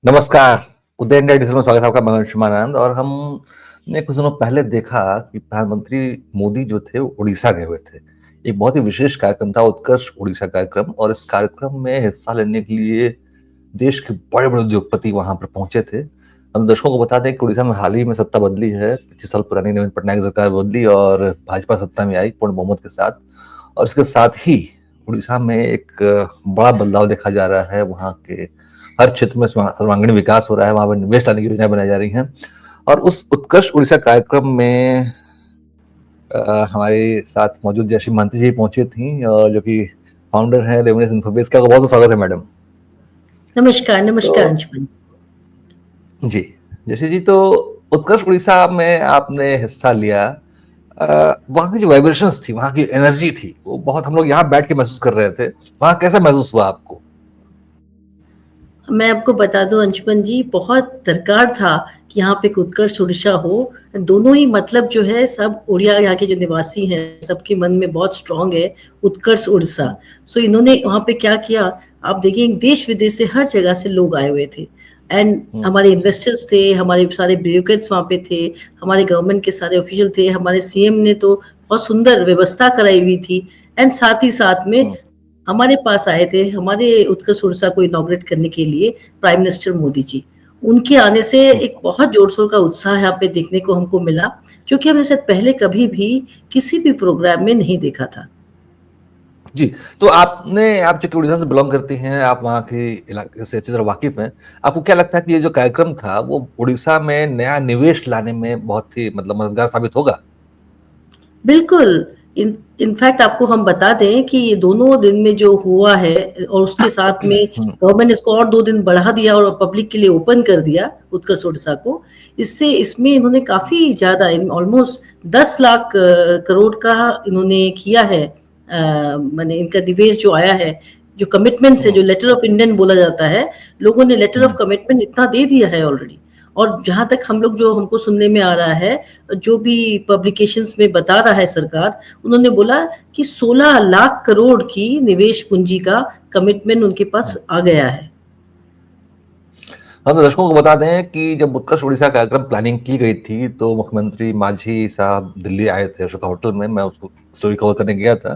नमस्कार। उदय India digital में स्वागत है आपका। मैं अंशुमानंद। और हमने कुछ दिनों पहले देखा कि प्रधानमंत्री मोदी जो थे वो उड़ीसा गए हुए थे। एक बहुत ही विशेष कार्यक्रम था, उत्कर्ष उड़ीसा कार्यक्रम। और इस कार्यक्रम में हिस्सा लेने के लिए देश के बड़े बड़े उद्योगपति वहां पर पहुंचे थे। हम दर्शकों को बता दें कि उड़ीसा में हाल ही में सत्ता बदली है। 25 साल पुरानी नवीन पटनायक सरकार बदली और भाजपा सत्ता में आई पूर्ण बहुमत के साथ। और इसके साथ ही उड़ीसा में एक बड़ा बदलाव देखा जा रहा है। वहाँ के हर क्षेत्र में सर्वांगीण विकास हो रहा है। वहां पर निवेश लाने की योजनाएं बनाई जा रही हैं। और उस उत्कर्ष उड़ीसा कार्यक्रम में हमारे साथ मौजूद जयश्री महंती जी पहुंची थी, जो कि फाउंडर है रेवेन्यू इन्फोबेस का। बहुत बहुत स्वागत है मैडम। नमस्कार, नमस्कार तो अंशुमन। जी जयश्री जी, तो उत्कर्ष उड़ीसा में आपने हिस्सा लिया। वहाँ की जो वाइब्रेशंस थी, वहाँ की एनर्जी थी, वो बहुत हम लोग यहाँ बैठ के महसूस कर रहे थे। वहाँ कैसा महसूस हुआ आपको? मैं आपको बता दूं अंशुमन जी, बहुत दरकार था कि यहाँ पे एक उत्कर्ष उड़ीसा हो। दोनों ही मतलब जो है, सब उड़िया यहाँ के जो निवासी हैं सबके मन में बहुत स्ट्रांग है उत्कर्ष उड़ीसा। सो इन्होंने वहाँ पे क्या किया, आप देखिए देश विदेश से हर जगह से लोग आए हुए थे। एंड हमारे इन्वेस्टर्स थे, हमारे सारे ब्यूरोक्रेट्स वहाँ पे थे, हमारे गवर्नमेंट के सारे ऑफिशियल थे, हमारे सीएम ने तो बहुत सुंदर व्यवस्था कराई हुई थी। एंड साथ ही साथ में हमारे पास आए थे, हमारे उत्कर्ष उड़ीसा को इनॉग्रेट करने के लिए प्राइम मिनिस्टर मोदी जी। उनके आने से एक बहुत जोर शोर का उत्साह यहाँ पे देखने को हमको मिला, जो कि हमने शायद पहले कभी भी किसी भी प्रोग्राम में नहीं देखा था। जी, तो आप चूंकि उड़ीसा से बिलोंग करती हैं, आप वहाँ के इलाके से अच्छी तरह वाकिफ हैं। आपको क्या लगता है कि ये जो कार्यक्रम था वो उड़ीसा में नया निवेश लाने में बहुत ही मददगार साबित होगा? बिल्कुल। इनफैक्ट आपको हम बता दें कि ये दोनों दिन में जो हुआ है, और उसके साथ में गवर्नमेंट ने इसको और 2 दिन बढ़ा दिया और पब्लिक के लिए ओपन कर दिया उत्कर्ष उड़ीसा को। इसमें इन्होंने काफी ज्यादा, ऑलमोस्ट 10 लाख करोड़ का इन्होंने किया है। माने इनका निवेश जो आया है, जो कमिटमेंट है, जो लेटर ऑफ इंटेंट बोला जाता है, लोगों ने लेटर ऑफ कमिटमेंट इतना दे दिया है ऑलरेडी। और जहां तक हम लोग, जो हमको सुनने में आ रहा है, जो भी पब्लिकेशंस में बता रहा है सरकार, उन्होंने बोला कि 16 लाख करोड़ की निवेश पूंजी का कमिटमेंट उनके पास आ गया है। हम तो दर्शकों को बता दें कि जब उत्कर्ष उड़ीसा कार्यक्रम प्लानिंग की गई थी तो मुख्यमंत्री माझी साहब दिल्ली आए थे अशोका होटल में। मैं उसको स्टोरी कवर करने गया था,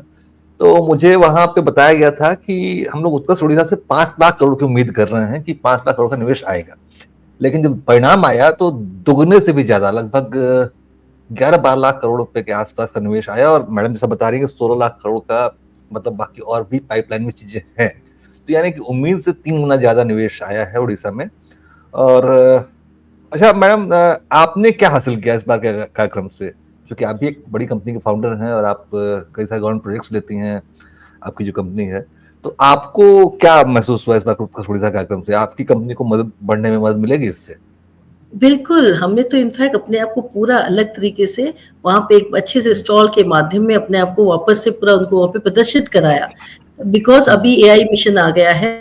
तो मुझे वहां पे बताया गया था कि हम लोग उत्कर्ष उड़ीसा से 5 लाख करोड़ की उम्मीद कर रहे हैं कि 5 लाख करोड़ का निवेश आएगा। लेकिन जब परिणाम आया तो दुगने से भी ज्यादा, लगभग 11-12 लाख करोड़ रुपए के आसपास का निवेश आया। और मैडम जैसा बता रही है 16 लाख करोड़ का, मतलब बाकी और भी पाइपलाइन में चीजें हैं। तो यानी कि उम्मीद से 3 गुना ज्यादा निवेश आया है उड़ीसा में। और अच्छा मैडम, आपने क्या हासिल किया इस बार के कार्यक्रम से? क्योंकि आप भी एक बड़ी कंपनी के फाउंडर हैं और आप कई सारे गवर्नमेंट प्रोजेक्ट्स लेती हैं, आपकी जो कंपनी है। तो आपको क्या महसूस हुआ इस बार उड़ीसा कार्यक्रम से? आपकी कंपनी को मदद बढ़ने में मदद मिलेगी इससे? बिल्कुल, हमने तो इनफैक्ट अपने आप को पूरा अलग तरीके से वहाँ पे एक अच्छे से स्टॉल के माध्यम में अपने आप को वापस से पूरा उनको वहाँ पे प्रदर्शित कराया। बिकॉज़ अभी एआई मिशन आ गया है,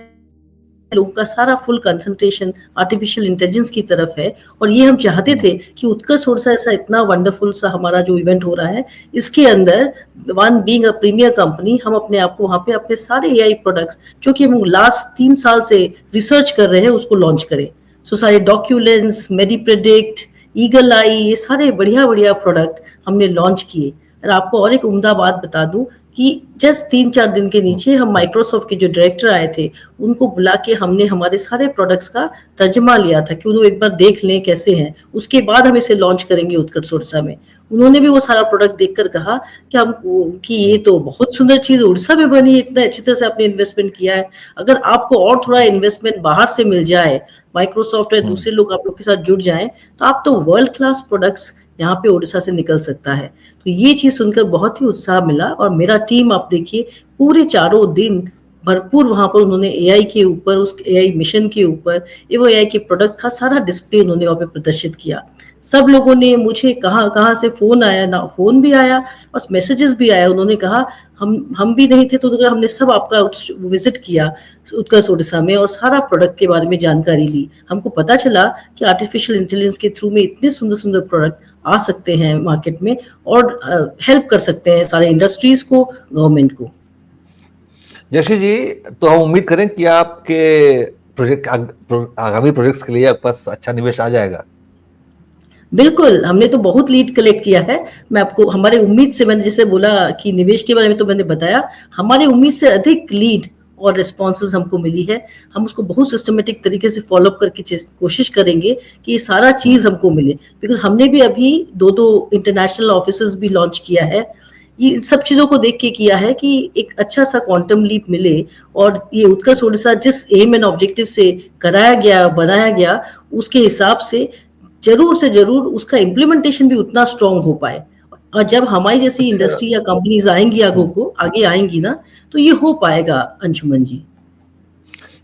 लोगों का सारा फुल कंसंट्रेशन आर्टिफिशियल इंटेलिजेंस की तरफ है। और ये हम चाहते थे कि उत्कर्ष उड़ीसा ऐसा इतना वंडरफुल सा हमारा जो इवेंट हो रहा है, इसके अंदर one being a premier company, हम अपने आप को वहाँ पे अपने सारे एआई प्रोडक्ट्स जो कि हम लास्ट 3 साल से रिसर्च कर रहे हैं, उसको लॉन्च करें। सो सारे डॉक्यूलेंस, मेडिप्रेडिक्ट, ईगल आई, ये सारे बढ़िया-बढ़िया प्रोडक्ट हमने लॉन्च किए। और आपको और एक उम्दा बात बता दूं कि जस्ट 3-4 दिन के नीचे हम माइक्रोसॉफ्ट के जो डायरेक्टर आए थे, उनको बुला के हमने हमारे सारे प्रोडक्ट्स का तर्जमा लिया था कि उन्होंने एक बार देख लें कैसे हैं, उसके बाद हम इसे लॉन्च करेंगे उत्कर्ष उड़ीसा में। उन्होंने भी वो सारा प्रोडक्ट देखकर कहा कि ये तो बहुत सुंदर चीज उड़ीसा में बनी है, इतना अच्छी तरह से आपने इन्वेस्टमेंट किया है। अगर आपको और थोड़ा इन्वेस्टमेंट बाहर से मिल जाए, माइक्रोसॉफ्ट या दूसरे लोग आप लोग के साथ जुड़ जाएं, तो आप तो वर्ल्ड क्लास प्रोडक्ट्स यहाँ पे उड़ीसा से निकल सकता है। तो ये चीज सुनकर बहुत ही उत्साह मिला। और मेरा टीम आप देखिए पूरे 4 दिन भरपूर वहां पर उन्होंने एआई के ऊपर, उस एआई मिशन के ऊपर, वो एआई के प्रोडक्ट का सारा डिस्प्ले उन्होंने वहां पे प्रदर्शित किया। सब लोगों ने मुझे कहाँ कहाँ से फोन आया, ना फोन भी आया और मैसेजेस भी आया। उन्होंने कहा हम भी नहीं थे तो हमने सब आपका विजिट किया उत्कर्ष उड़ीसा में और सारा प्रोडक्ट के बारे में जानकारी ली। हमको पता चला कि आर्टिफिशियल इंटेलिजेंस के थ्रू में इतने सुंदर सुंदर प्रोडक्ट आ सकते हैं मार्केट में और हेल्प कर सकते हैं सारे इंडस्ट्रीज को, गवर्नमेंट को। जयश्री जी, तो हम उम्मीद करें कि आपके आगामी प्रोजेक्ट्स के लिए आपके पास अच्छा निवेश आ जाएगा? बिल्कुल, हमने तो बहुत लीड कलेक्ट किया है। मैं आपको हमारे उम्मीद से, मैंने जैसे बोला कि निवेश के बारे में तो मैंने बताया, हमारी उम्मीद से अधिक लीड और रिस्पॉन्सेज़ हमको मिली है। हम उसको बहुत सिस्टमैटिक तरीके से फ़ॉलो अप करके कोशिश करेंगे कि ये सारा चीज़ हमको मिले। बिकॉज़ हमने भी अभी 2-2 इंटरनेशनल ऑफ़िसेज़ भी लॉन्च किया है। ये इन सब चीज़ों को देख के किया है कि एक अच्छा-सा क्वांटम लीप मिले और ये उत्कर्ष ओडिशा जिस एम एंड ऑब्जेक्टिव से कराया गया, बनाया गया, उसके हिसाब से ज़रूर उसका इम्प्लीमेंटेशन भी उतना स्ट्रॉन्ग हो पाए। और जब हमारी जैसी अच्छा। इंडस्ट्री या कंपनीज़ आएँगी आगे आएँगी ना, तो ये हो पाएगा अंशुमन जी।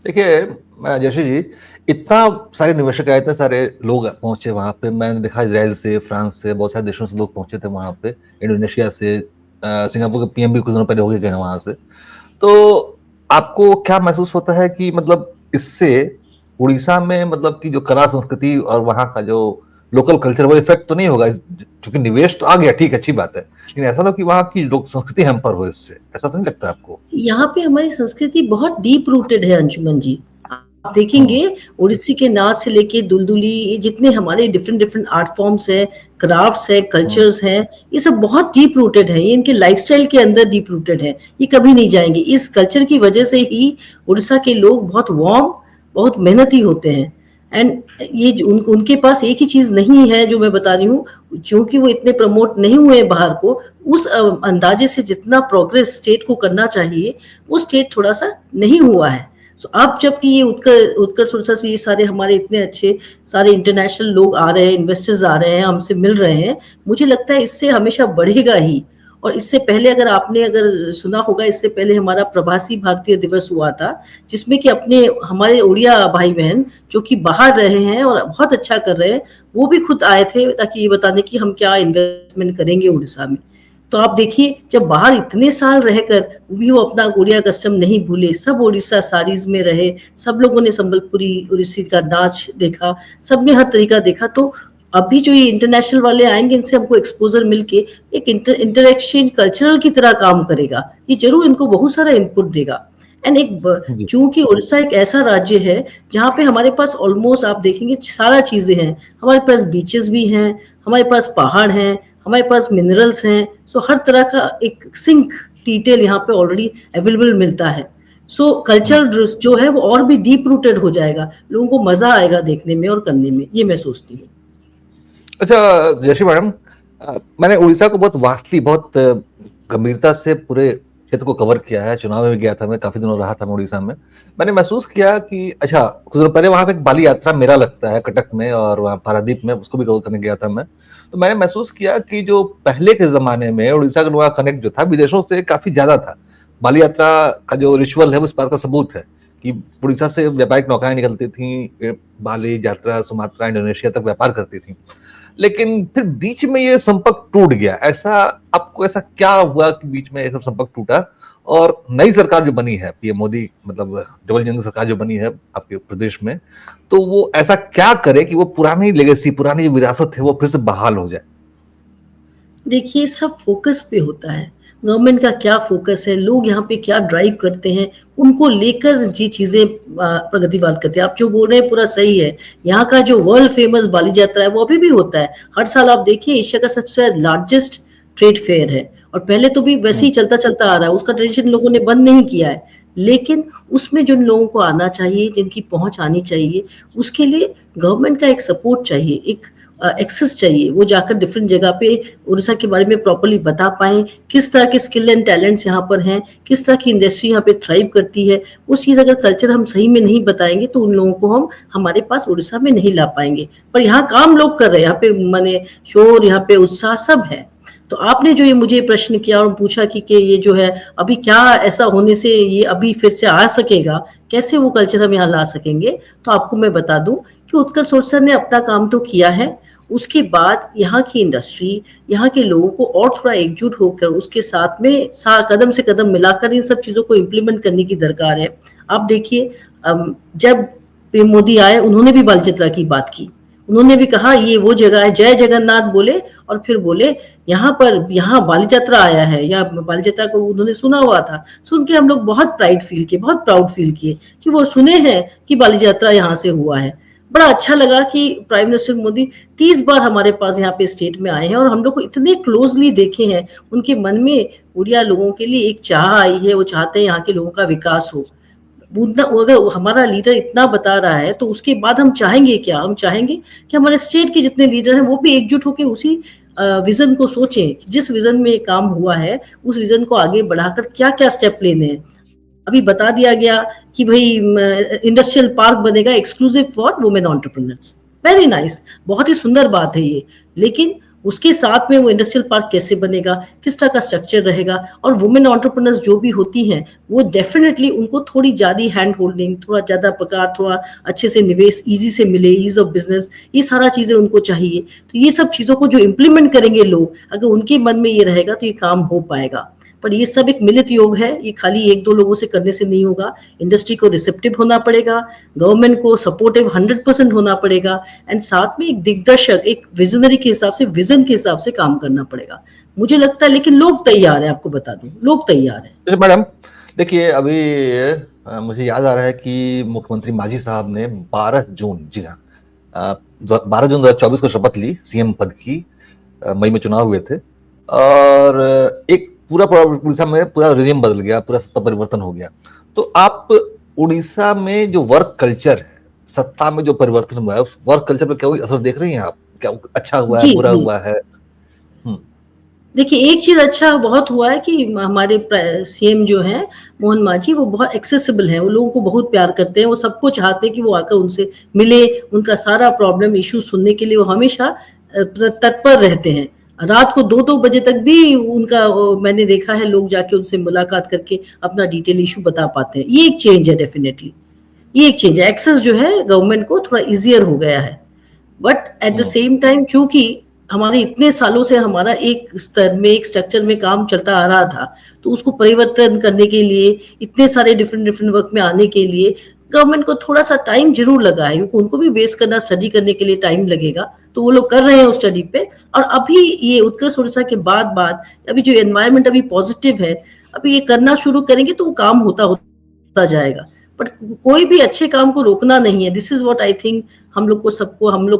देखिए जशी जी, इतना सारे निवेशक आए, इतने सारे लोग पहुंचे वहां पे। मैंने देखा इजराइल से, फ्रांस से, बहुत सारे देशों से लोग पहुंचे थे वहां पे, इंडोनेशिया से, सिंगापुर के पीएम भी कुछ दिनों पहले होके गए हैं वहां से। तो आपको क्या महसूस होता है कि मतलब इससे उड़ीसा में मतलब की जो कला संस्कृति और वहाँ का जो लोकल कल्चर, वो इफेक्ट तो नहीं होगा? क्योंकि निवेश तो आ गया, ठीक, अच्छी बात है, लेकिन ऐसा ना कि वहाँ की लोक संस्कृति हैम्पर हो इससे, ऐसा तो नहीं लगता आपको? यहाँ पे हमारी संस्कृति बहुत डीप रूटेड है अंशुमन जी। आप हम्म। देखेंगे ओडिसी के नाच से लेके दुलदुली, ये जितने हमारे डिफरेंट डिफरेंट आर्ट फॉर्म्स हैं, क्राफ्ट्स हैं, हम्म। कल्चर्स हैं, ये सब बहुत डीप रूटेड है। ये इनके लाइफस्टाइल के अंदर डीप रूटेड है। ये कभी नहीं जाएंगे। इस कल्चर की वजह से ही उड़ीसा के लोग बहुत वार्म, बहुत मेहनती होते हैं। एंड ये उनके पास एक ही चीज नहीं है जो मैं बता रही हूँ, क्योंकि वो इतने प्रमोट नहीं हुए बाहर को, उस अंदाजे से जितना प्रोग्रेस स्टेट को करना चाहिए, वो स्टेट थोड़ा सा नहीं हुआ है। सो अब जबकि ये उत्कर्ष उड़ीसा से ये सारे हमारे इतने अच्छे सारे इंटरनेशनल लोग आ रहे हैं, इन्वेस्टर्स आ रहे हैं, हमसे मिल रहे हैं, मुझे लगता है इससे हमेशा बढ़ेगा ही। और इससे पहले अगर सुना होगा, इससे पहले हमारा प्रवासी भारतीय दिवस हुआ था, जिसमें कि हमारे उड़िया भाई बहन जो कि बाहर रहे हैं और बहुत अच्छा कर रहे हैं, वो भी खुद आए थे ताकि ये बताने कि हम क्या इन्वेस्टमेंट करेंगे उड़ीसा में। तो आप देखिए, जब बाहर इतने साल रहकर भी वो अपना उड़िया कस्टम नहीं भूले, सब उड़ीसा साड़ीज में रहे, सब लोगों ने संबलपुरी उड़ीसी का नाच देखा, सबने हर तरीका देखा। तो अभी जो ये इंटरनेशनल वाले आएंगे, इनसे हमको एक्सपोजर मिलके एक इंटरेक्शन कल्चरल की तरह काम करेगा। ये जरूर इनको बहुत सारा इनपुट देगा। एंड जी। चूंकि उड़ीसा एक ऐसा राज्य है जहाँ पे हमारे पास ऑलमोस्ट आप देखेंगे सारा चीजें हैं। हमारे पास बीचेस भी हैं, हमारे पास पहाड़ हैं, हमारे पास मिनरल्स हैं। सो हर तरह का एक सिंक डिटेल यहाँ पे ऑलरेडी अवेलेबल मिलता है। सो कल्चर जो है वो और भी डीप रूटेड हो जाएगा, लोगों को मजा आएगा देखने में और करने में, ये मैं सोचती हूँ। अच्छा जयश्री मैडम, मैंने उड़ीसा को बहुत वास्टली, बहुत गंभीरता से पूरे क्षेत्र को कवर किया है। चुनाव में भी गया था, मैं काफी दिनों रहा था मैं उड़ीसा में। मैंने महसूस किया कि अच्छा, कुछ दिनों पहले वहां पे एक बाली यात्रा मेला लगता है कटक में, और वहाँ पारादीप में, उसको भी कवर करने गया था मैं। तो मैंने महसूस किया कि जो पहले के जमाने में उड़ीसा का लोगों का कनेक्ट जो था विदेशों से काफी ज्यादा था। बाली यात्रा का जो रिचुअल है वो इस बात का सबूत है कि उड़ीसा से व्यापारिक नौकाएं निकलती थी, बाली यात्रा सुमात्रा इंडोनेशिया तक व्यापार करती थी। लेकिन फिर बीच में ये संपर्क टूट गया। आपको ऐसा क्या हुआ कि बीच में ये सब संपर्क टूटा? और नई सरकार जो बनी है, पीएम मोदी, मतलब डबल इंजन सरकार जो बनी है आपके प्रदेश में, तो वो ऐसा क्या करे कि वो पुरानी लेगेसी, पुरानी जो विरासत है, वो फिर से बहाल हो जाए? देखिए, सब फोकस पे होता है। गवर्नमेंट का क्या फोकस है, लोग यहाँ पे क्या ड्राइव करते हैं, उनको लेकर ये चीजें प्रगतिवाद करते हैं। आप जो बोल रहे हैं पूरा सही है। यहाँ का जो वर्ल्ड फेमस बाली यात्रा है वो अभी भी होता है हर साल। आप देखिए, एशिया का सबसे लार्जेस्ट ट्रेड फेयर है, और पहले तो भी वैसे ही चलता चलता आ रहा है। उसका ट्रेडिशन लोगों ने बंद नहीं किया है, लेकिन उसमें जिन लोगों को आना चाहिए, जिनकी पहुंच आनी चाहिए, उसके लिए गवर्नमेंट का एक सपोर्ट चाहिए, एक एक्सेस चाहिए। वो जाकर डिफरेंट जगह पे उड़ीसा के बारे में प्रॉपर्ली बता पाएं, किस तरह के स्किल एंड टैलेंट्स यहाँ पर हैं, किस तरह की इंडस्ट्री यहाँ पे थ्राइव करती है। उस चीज़ अगर कल्चर हम सही में नहीं बताएंगे तो उन लोगों को हम हमारे पास उड़ीसा में नहीं ला पाएंगे। पर यहाँ काम लोग कर रहे हैं, यहाँ पे माने शोर, यहाँ पे उत्साह सब है। तो आपने जो ये मुझे प्रश्न किया और पूछा कि ये जो है अभी क्या ऐसा होने से ये अभी फिर से आ सकेगा, कैसे वो कल्चर हम यहाँ ला सकेंगे, तो आपको मैं बता दूं कि उत्कर्ष ओडिशा ने अपना काम तो किया है। उसके बाद यहाँ की इंडस्ट्री, यहाँ के लोगों को और थोड़ा एकजुट होकर उसके साथ में कदम से कदम मिलाकर इन सब चीज़ों को इम्प्लीमेंट करने की दरकार है। आप देखिए, जब पीएम मोदी आए, उन्होंने भी बाल चित्रा की बात की, उन्होंने भी कहा ये वो जगह है, जय जगन्नाथ बोले और फिर बोले यहाँ बाली यात्रा आया है, या बाली यात्रा को उन्होंने सुना हुआ था। सुन के हम लोग बहुत प्राइड फील किए, बहुत प्राउड फील किए कि वो सुने हैं कि बाली यात्रा यहाँ से हुआ है। बड़ा अच्छा लगा कि प्राइम मिनिस्टर मोदी 30 बार हमारे पास यहाँ पे स्टेट में आए हैं और हम लोग को इतने क्लोजली देखे हैं। उनके मन में उड़िया लोगों के लिए एक चाह आई है, वो चाहते हैं यहाँ के लोगों का विकास हो। अगर हमारा लीडर इतना बता रहा है तो उसके बाद हम चाहेंगे क्या? हम चाहेंगे कि हमारे स्टेट के जितने लीडर हैं वो भी एकजुट होकर उसी विजन को सोचें। जिस विजन में काम हुआ है उस विजन को आगे बढ़ाकर क्या क्या स्टेप लेने हैं। अभी बता दिया गया कि भाई इंडस्ट्रियल पार्क बनेगा exclusive for women entrepreneurs. Very nice, बहुत ही सुंदर बात है ये। लेकिन उसके साथ में वो इंडस्ट्रियल पार्क कैसे बनेगा, किस तरह का स्ट्रक्चर रहेगा, और वुमेन एंटरप्रेन्योर्स जो भी होती हैं वो डेफिनेटली उनको थोड़ी ज्यादा हैंड होल्डिंग, थोड़ा ज्यादा प्रकार, थोड़ा अच्छे से निवेश इजी से मिले, ईज ऑफ बिजनेस, ये सारा चीजें उनको चाहिए। तो ये सब चीजों को जो इम्प्लीमेंट करेंगे लोग, अगर उनके मन में ये रहेगा तो ये काम हो पाएगा। पर ये सब एक मिलित योग है, ये खाली एक दो लोगों से करने से नहीं होगा। इंडस्ट्री को रिसेप्टिव होना पड़ेगा, गवर्नमेंट को सपोर्टिव 100% होना पड़ेगा, एंड साथ में एक दिग्दर्शक, एक विजनरी के हिसाब से, विजन के हिसाब से काम करना पड़ेगा, मुझे लगता है। लेकिन लोग तैयार हैं, आपको बता दूं, लोग तैयार हैं। मैडम देखिए, अभी मुझे याद आ रहा है कि मुख्यमंत्री मांझी साहब ने 12 जून, जी हाँ, 12 जून 2024 को शपथ ली सीएम पद की। मई में चुनाव हुए थे और एक पूरा उड़ीसा में पूरा रिजीम बदल गया, पूरा सत्ता परिवर्तन हो गया। तो आप उड़ीसा में जो वर्क कल्चर है, सत्ता में जो परिवर्तन हुआ है, उस वर्क कल्चर पे क्या कोई असर देख रही हैं आप? क्या अच्छा हुआ है, बुरा हुआ है? देखिए, एक चीज अच्छा बहुत हुआ है कि हमारे सीएम जो हैं मोहन मांझी, वो बहुत एक्सेसिबल हैं, वो लोगों को बहुत प्यार करते हैं, वो सबको चाहते हैं कि वो आकर उनसे मिले, उनका सारा प्रॉब्लम इशू सुनने के लिए वो हमेशा तत्पर रहते हैं। रात को 2-2 बजे तक भी उनका मैंने देखा है, लोग जाके उनसे मुलाकात करके अपना डिटेल इशू बता पाते हैं। ये एक चेंज है, डेफिनेटली ये एक चेंज है। एक्सेस जो है गवर्नमेंट को थोड़ा इजियर हो गया है। But at the same time, चूंकि हमारे इतने सालों से हमारा एक स्तर में, एक स्ट्रक्चर में काम चलता आ रहा था, तो उसको परिवर्तन करने के लिए, इतने सारे डिफरेंट वर्क में आने के लिए गवर्नमेंट को थोड़ा सा टाइम जरूर लगा है, क्योंकि उनको भी बेस करना, स्टडी करने के लिए टाइम लगेगा। तो वो लोग कर रहे हैं उस स्टडी पे। और अभी ये उत्कर्ष उड़ीसा के बाद अभी जो एनवायरमेंट अभी पॉजिटिव है, अभी ये करना शुरू करेंगे तो वो काम होता जाएगा। बट कोई भी अच्छे काम को रोकना नहीं है। This is what I think हम लोग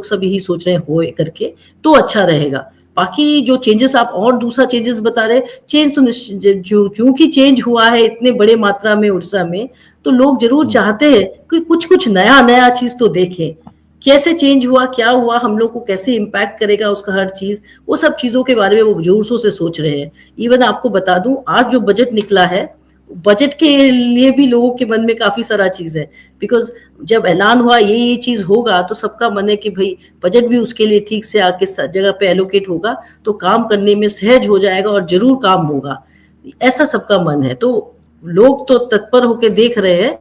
सब यही सोच रहे हैं, हो करके तो अच्छा रहेगा। बाकी जो चेंजेस आप और दूसरा चेंजेस बता रहे, चेंज तो चूंकि चेंज हुआ है इतने बड़े मात्रा में उड़ीसा में, तो लोग जरूर चाहते हैं कि कुछ नया चीज तो देखें। कैसे चेंज हुआ, क्या हुआ, हम लोग को कैसे इम्पैक्ट करेगा उसका हर चीज, वो सब चीजों के बारे में वो जोर से सोच रहे हैं। इवन आपको बता दूं, आज जो बजट निकला है, बजट के लिए भी लोगों के मन में काफी सारा चीज है। बिकॉज जब ऐलान हुआ ये चीज होगा, तो सबका मन है कि भाई बजट भी उसके लिए ठीक से आके जगह पे एलोकेट होगा, तो काम करने में सहज हो जाएगा और जरूर काम होगा, ऐसा सबका मन है। तो लोग तो तत्पर होकर देख रहे हैं।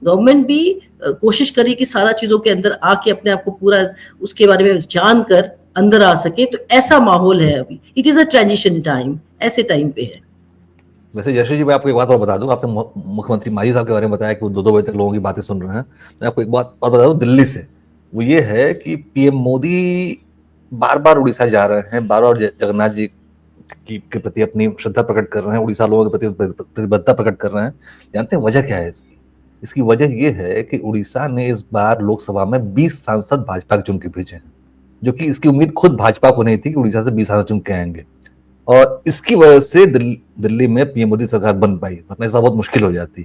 गवर्नमेंट भी कोशिश करे कि सारा चीजों के अंदर आके अपने आप को पूरा उसके बारे में जानकर अंदर आ सके। तो ऐसा माहौल है अभी। It is a transition time, ऐसे टाइम पे है। वैसे जयश्री जी, मैं आपको एक बात और बता दूं। आपने मुख्यमंत्री मांझी साहब के बारे में बताया कि वो 2-2 बजे तक लोगों की बातें सुन रहे हैं। मैं आपको एक बात और बता दूं दिल्ली से, वो ये है कि पीएम मोदी बार बार उड़ीसा जा रहे हैं, बार बार जगन्नाथ जी के प्रति अपनी श्रद्धा प्रकट कर रहे हैं, उड़ीसा लोगों के प्रति प्रतिबद्धता प्रकट कर रहे हैं। जानते हैं वजह क्या है इसकी वजह ये है कि उड़ीसा ने इस बार लोकसभा में 20 सांसद भाजपा के चुन के भेजे हैं, जो कि इसकी उम्मीद खुद भाजपा को नहीं थी कि उड़ीसा से 20 सांसद चुन के आएंगे। और इसकी वजह से दिल्ली में पीएम मोदी सरकार बन पाई, वरना इस बार बहुत मुश्किल हो जाती।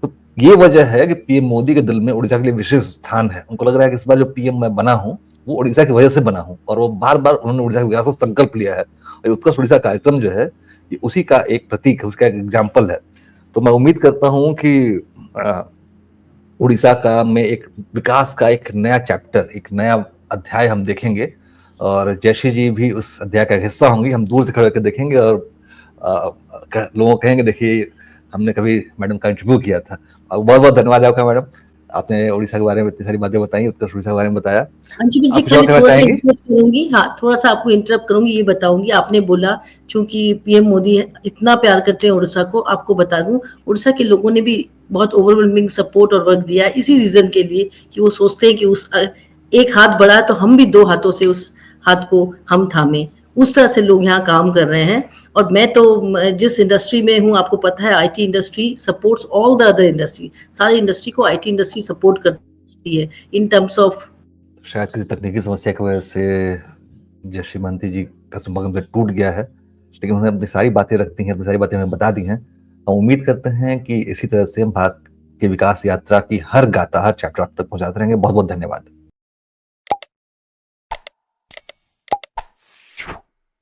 तो ये वजह है कि पीएम मोदी के दिल में उड़ीसा के लिए विशेष स्थान है। उनको लग रहा है कि इस बार जो पीएम मैं बना हूं वो उड़ीसा की वजह से बना हूं, और वो बार बार उन्होंने उड़ीसा के विकास का संकल्प लिया है। और उत्कर्ष उड़ीसा कार्यक्रम जो है, ये उसी का एक प्रतीक है, उसका एक एग्जाम्पल है। तो मैं उम्मीद करता हूं कि उड़ीसा का में एक विकास का एक नया चैप्टर, एक नया अध्याय हम देखेंगे, और जयश्री जी भी उस अध्याय का हिस्सा होंगी। हम दूर से खड़े होकर देखेंगे और लोगों को कहेंगे देखिए हमने कभी मैडम का इंटरव्यू किया था। बहुत बहुत धन्यवाद आपका मैडम, आपने उड़ीसा के बारे में इतनी सारी बातें बताई, उत्तर उड़ीसा के बारे में बताया। अंशुमन जी, खाली थोड़ा सा इंटरप्ट करूंगी। हाँ, थोड़ा सा आपको इंटरप्ट करूंगी, ये बताऊंगी। आपने बोला चूंकि पीएम मोदी इतना प्यार करते हैं उड़ीसा को, आपको बता दूं उड़ीसा के लोगों ने भी बहुत ओवरवेलमिंग सपोर्ट और वर्क दिया है, इसी रीजन के लिए कि वो सोचते हैं कि एक हाथ बढ़ा तो हम भी 2 हाथों से उस हाथ को हम थामे। उस तरह से लोग यहाँ काम कर रहे हैं और मैं तो जिस इंडस्ट्री में हूँ आपको पता है IT industry supports all the other industry. सारी इंडस्ट्री को आईटी इंडस्ट्री सपोर्ट करती है इन टर्म्स ऑफ शायद किसी तकनीकी समस्या की वजह से जयश्रीमती जी का संपर्क हमसे टूट गया है, लेकिन उन्होंने अपनी सारी बातें रखती हैं, अपनी सारी बातें हमें बता दी हैं। हम उम्मीद करते हैं कि इसी तरह से हम भारत की विकास यात्रा की हर गाथा, हर चैप्टर आप तक पहुँचाते रहेंगे। बहुत-बहुत धन्यवाद।